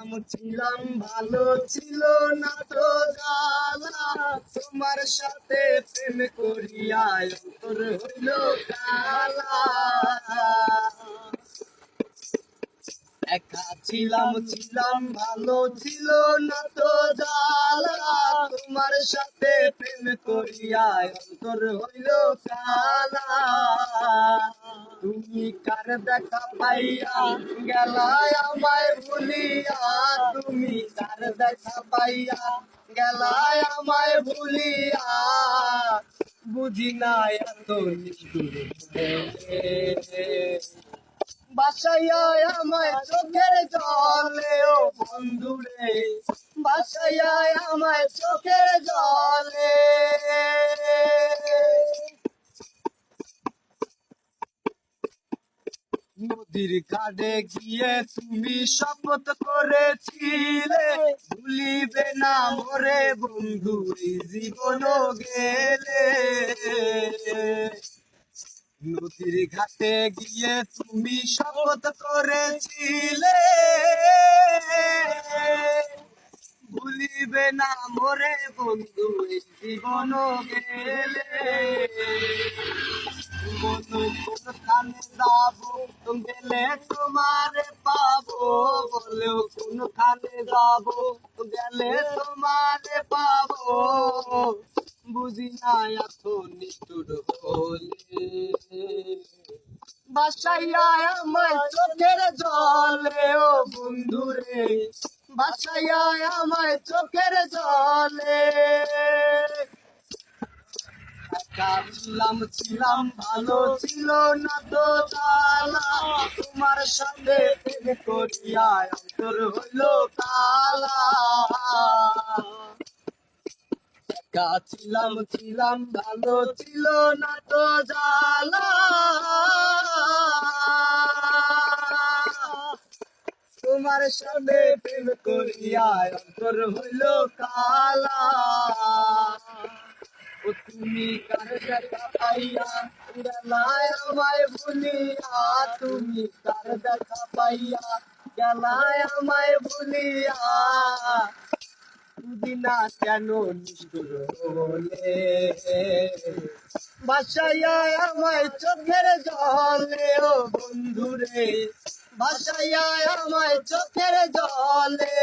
ছিলাম ভালো ছিল না তো জ্বালা, তোমার সাথে প্রেম করিয়া অন্তর হইল কালা। একা ছিলাম ভালো ছিল না তো জ্বালা, তোমার সাথে প্রেম করিয়া অন্তর হইল কালা। তুমি কার দেখা পাইয়া গেলায় আমায় ভুলিয়া, তুমি কার দেখা পাইয়া গেলায় আমায় ভুলিয়া, বুঝি না এত নিষ্ঠুর বাসাইয়া আমায় চোখের জলে ও বন্ধুরে, বাসাইয়া আমায় চোখের জলে। নদীর ঘাটে গিয়ে তুমি শপথ করেছিলে, ভুলিবে না মোরে বন্ধু এই জীবন গেলে। নদীর ঘাটে গিয়ে তুমি শপথ করেছিলে, ভুলিবে না মোরে বন্ধু এই জীবন গেলে। বন্ধু কোনখানে যাবো গেলে তোমারে পাবো, বলেও কোনখানে যাবো গেলে তোমারে পাবো, বুঝি না এত নিষ্ঠুর হলে। বাসাইয়া আমায় চোখের জলে ও বন্ধুরে, বাসাইয়া আমায় চোখের জলে। ছিলাম ভালো ছিল না তো জ্বালা, তোমার সাথে প্রেম করিয়া অন্তর হইল কালা। ছিলাম ভালো ছিল না তো জ্বালা, তোমার সাথে প্রেম করিয়া অন্তর হইল কালা। ও তুমি কার দেখা পাইয়া গেলায় আমায় ভুলিয়া, তুমি কার দেখা পাইয়া গেলায় আমায় ভুলিয়া, বুঝি না কেন নিষ্ঠুর হলে। বাসাইয়া আমায় চোখের জলে ও বন্ধুরে, বাসাইয়া আমায় চোখের জলে।